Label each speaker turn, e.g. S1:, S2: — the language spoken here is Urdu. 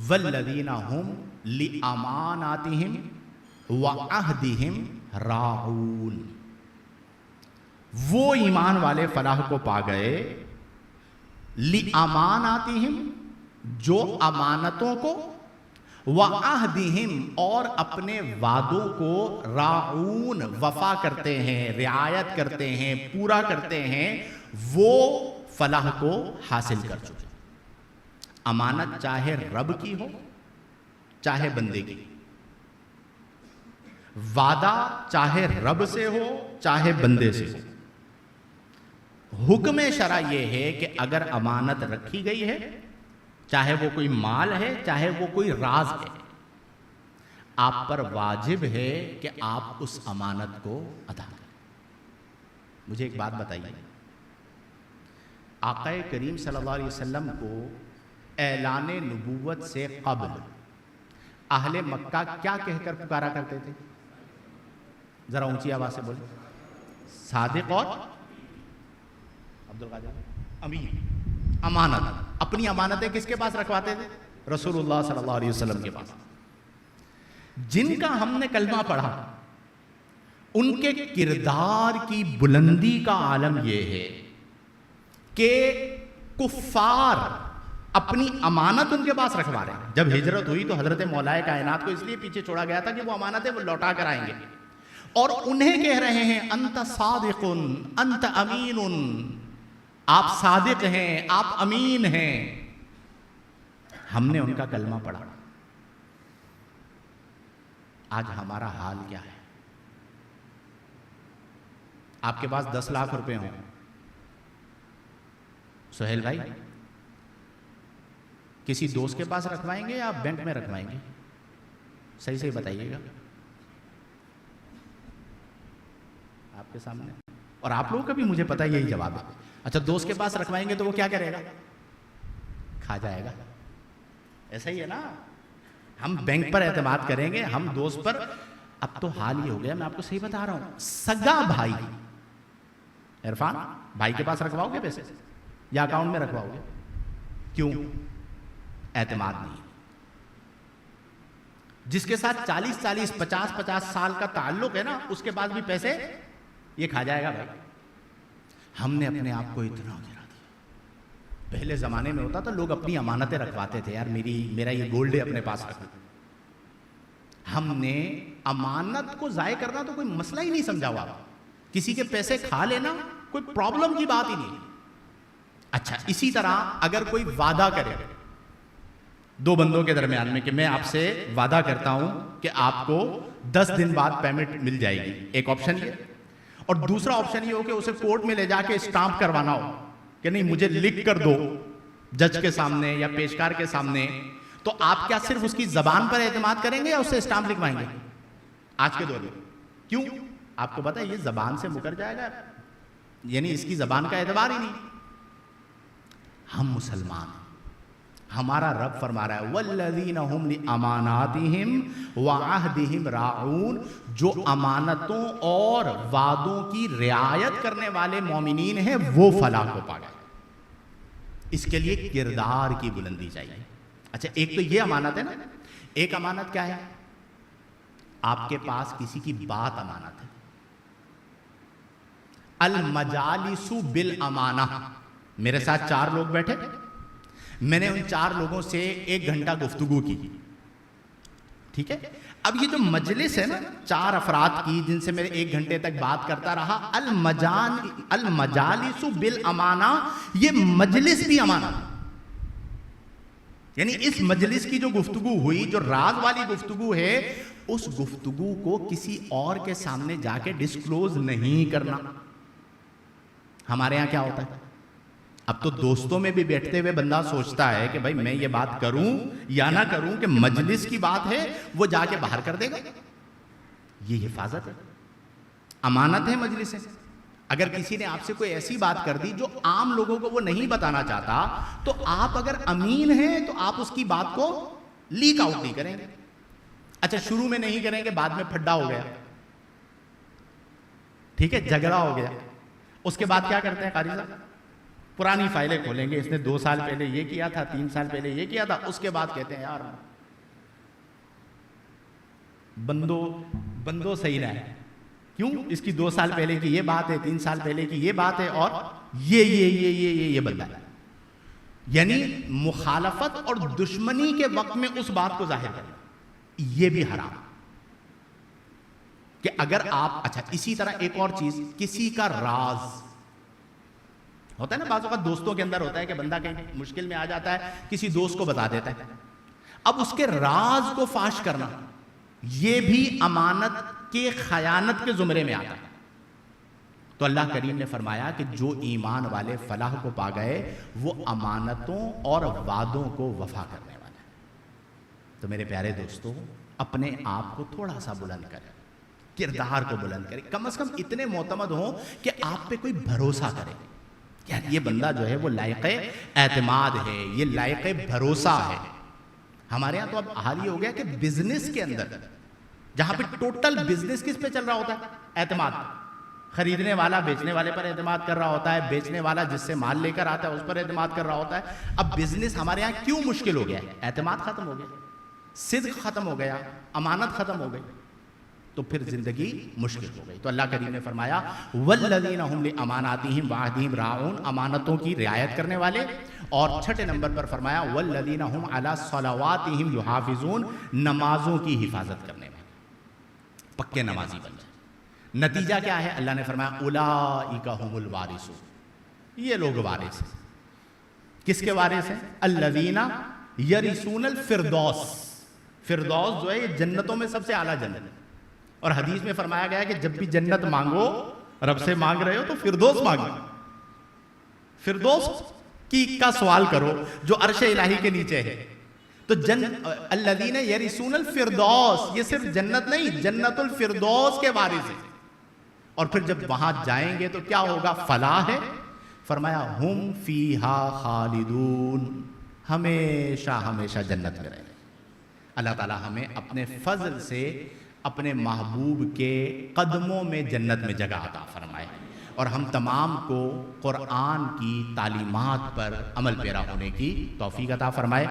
S1: والذین هم لأماناتہم وعہدہم راعون. وہ ایمان والے فلاح کو پا گئے، لِأَمَانَاتِهِمْ جو امانتوں کو، وَعَهْدِهِمْ اور اپنے وعدوں کو، راعون وفا کرتے ہیں، رعایت کرتے ہیں، پورا کرتے ہیں، وہ فلاح کو حاصل کر چکے. امانت چاہے رب کی ہو چاہے بندے کی، وعدہ چاہے رب سے ہو چاہے بندے سے ہو. حکم شرع یہ ہے کہ اگر امانت رکھی گئی ہے، چاہے وہ کوئی مال ہے چاہے وہ کوئی راز ہے، آپ پر واجب ہے کہ آپ اس امانت کو ادا کریں. مجھے ایک بات بتائیے، آقا کریم صلی اللہ علیہ وسلم کو اعلان نبوت سے قبل اہل مکہ کیا کہہ کر پکارا کرتے تھے؟ ذرا اونچی آواز سے بولیں. صادق اور امین. امانت، اپنی امانتیں کس کے پاس رکھواتے تھے؟ رسول اللہ صلی اللہ علیہ وسلم کے پاس. جن کا ہم نے کلمہ پڑھا ان کے کردار کی بلندی کا عالم یہ ہے کہ کفار اپنی امانت ان کے پاس رکھوا رہے ہیں. جب ہجرت ہوئی تو حضرت مولا کائنات کو اس لیے پیچھے چھوڑا گیا تھا کہ وہ امانتیں وہ لوٹا کر آئیں گے، اور انہیں کہہ رہے ہیں انت صادق انت امین، آپ صادق ہیں، آپ امین ہیں. ہم نے ان کا کلمہ پڑھا. آج ہمارا حال کیا ہے؟ آپ کے پاس 10 لاکھ روپے ہوں، سہیل بھائی کسی دوست کے پاس رکھوائیں گے یا بینک میں رکھوائیں گے؟ صحیح صحیح بتائیے گا. آپ کے سامنے، اور آپ لوگوں کا بھی مجھے پتا یہی جواب ہے. اچھا دوست کے پاس رکھوائیں گے تو وہ کیا کرے گا؟ کھا جائے گا. ایسا ہی ہے نا، ہم بینک پر اعتماد کریں گے، ہم دوست پر. اب تو حال یہ ہو گیا، میں آپ کو صحیح بتا رہا ہوں، سگا بھائی عرفان بھائی کے پاس رکھواؤ گے پیسے یا اکاؤنٹ میں رکھواؤ گے؟ کیوں؟ اعتماد نہیں. جس کے ساتھ 40 50 سال کا تعلق ہے نا، اس کے بعد بھی پیسے یہ کھا جائے گا بھائی. ہم نے اپنے آپ کو اتنا گرا دیا. پہلے زمانے میں ہوتا تھا لوگ اپنی امانتیں رکھواتے تھے، یار میرا یہ گولڈ ہے اپنے پاس رکھو. ہم نے امانت کو ضائع کرنا تو کوئی مسئلہ ہی نہیں سمجھا ہوا. کسی کے پیسے کھا لینا کوئی پرابلم کی بات ہی نہیں. اچھا اسی طرح اگر کوئی وعدہ کرے دو بندوں کے درمیان میں کہ میں آپ سے وعدہ کرتا ہوں کہ آپ کو 10 دن بعد پیمنٹ مل جائے گی، ایک آپشن یہ. اور دوسرا آپشن یہ ہو کہ اسے کورٹ میں لے جا کے اسٹامپ کروانا ہو کہ نہیں مجھے لکھ کر دو جج کے سامنے یا پیشکار کے سامنے. تو آپ کیا صرف اس کی زبان پر اعتماد کریں گے یا اس سے اسٹامپ لکھوائیں گے؟ آج کے دور میں کیوں؟ آپ کو پتا ہے یہ زبان سے مکر جائے گا، یعنی اس کی زبان کا اعتبار ہی نہیں. ہم مسلمان ہیں، ہمارا رب فرما رہا ہے والذین هم لاماناتہم وعہدہم راعون، جو امانتوں اور وعدوں کی رعایت کرنے والے مومنین ہیں وہ فلاح کو پا گئے. اس کے لیے کردار کی بلندی چاہیے. اچھا ایک تو یہ امانت ہے نا. ایک امانت کیا ہے؟ آپ کے پاس کسی کی بات امانت ہے. المجالس بالامانہ. میرے ساتھ 4 لوگ بیٹھے، میں نے ان 4 لوگوں سے 1 گھنٹہ گفتگو کی، ٹھیک ہے. اب یہ جو مجلس ہے نا 4 افراد کی جن سے میں 1 گھنٹے تک بات کرتا رہا، المجالس بالامانہ، یہ مجلس بھی امانت. یعنی اس مجلس کی جو گفتگو ہوئی، جو راز والی گفتگو ہے، اس گفتگو کو کسی اور کے سامنے جا کے ڈسکلوز نہیں کرنا. ہمارے یہاں کیا ہوتا ہے؟ اب تو دوستوں میں بھی بیٹھتے ہوئے بندہ سوچتا ہے کہ بھائی میں یہ بات کروں یا نہ کروں، کہ مجلس کی بات ہے وہ جا کے باہر کر دے گا. یہ حفاظت ہے، امانت ہے مجلس ہے. اگر کسی نے آپ سے کوئی ایسی بات کر دی جو عام لوگوں کو وہ نہیں بتانا چاہتا، تو آپ اگر امین ہیں تو آپ اس کی بات کو لیک آؤٹ نہیں کریں گے. اچھا شروع میں نہیں کریں گے، بعد میں پھڈا ہو گیا، ٹھیک ہے، جھگڑا ہو گیا، اس کے بعد کیا کرتے ہیں قاری صاحب؟ پرانی فائلیں کھولیں گے، اس نے 2 سال پہلے یہ کیا تھا، 3 سال پہلے یہ کیا تھا، اس کے بعد کہتے ہیں یار بندو صحیح نہ ہے، کیوں؟ اس کی 2 سال پہلے کی یہ بات ہے، 3 سال پہلے کی یہ بات ہے، اور یہ بندہ ہے. یعنی مخالفت اور دشمنی کے وقت میں اس بات کو ظاہر کرنا، یہ بھی حرام. کہ اگر آپ، اچھا اسی طرح ایک اور چیز، کسی کا راز ہوتا ہے نا، بعض اوقات دوستوں کے اندر ہوتا ہے کہ بندہ کہیں مشکل میں آ جاتا ہے، کسی دوست کو بتا دیتا ہے، اب اس کے راز کو فاش کرنا یہ بھی امانت کے خیانت کے زمرے میں آتا ہے. تو اللہ کریم نے فرمایا کہ جو ایمان والے فلاح کو پا گئے وہ امانتوں اور وعدوں کو وفا کرنے والے ہیں. تو میرے پیارے دوستو، اپنے آپ کو تھوڑا سا بلند کریں، کردار کو بلند کریں، کم از کم اتنے معتمد ہوں کہ آپ پہ کوئی بھروسہ کرے. یار یہ بندہ جو ہے وہ لائق اعتماد ہے، یہ لائق بھروسہ ہے. ہمارے ہاں تو اب حال یہ ہو گیا کہ بزنس کے اندر، جہاں پہ ٹوٹل بزنس کس پہ چل رہا ہوتا ہے؟ اعتماد. خریدنے والا بیچنے والے پر اعتماد کر رہا ہوتا ہے، بیچنے والا جس سے مال لے کر آتا ہے اس پر اعتماد کر رہا ہوتا ہے. اب بزنس ہمارے ہاں کیوں مشکل ہو گیا ہے؟ اعتماد ختم ہو گیا، صدق ختم ہو گیا، امانت ختم ہو گئی، تو پھر زندگی مشکل ہو گئی. تو اللہ کریم نے فرمایا والذین هم لاماناتہم وعہدہم راعون، امانتوں کی رعایت کرنے والے. اور 6 نمبر پر فرمایا والذین هم علی صلواتہم یحافظون، نمازوں کی حفاظت کرنے والے، پکے نمازی بن جائے. نتیجہ کیا ہے؟ اللہ نے فرمایا اولئک هم الوارثون، یہ لوگ وارث ہیں. کس کے وارث ہیں؟ الذین یرثون الفردوس. فردوس جو ہے یہ جنتوں میں سب سے اعلیٰ جنت ہے. اور حدیث میں فرمایا گیا ہے کہ جب بھی جنت مانگو، رب سے مانگ رہے ہو تو فردوس مانگو، فردوس کا سوال کرو جو عرش الہی کے نیچے ہے. تو الذین یرثون الفردوس، یہ صرف جنت نہیں، جنت الفردوس کے وارث ہیں. اور پھر جب وہاں جائیں گے تو کیا ہوگا؟ فلاح ہے. فرمایا ہم فیہا خالدون، ہمیشہ ہمیشہ جنت میں رہیں. اللہ تعالی ہمیں اپنے فضل سے اپنے محبوب کے قدموں میں جنت میں جگہ عطا فرمائے، اور ہم تمام کو قرآن کی تعلیمات پر عمل پیرا ہونے کی توفیق عطا فرمائے.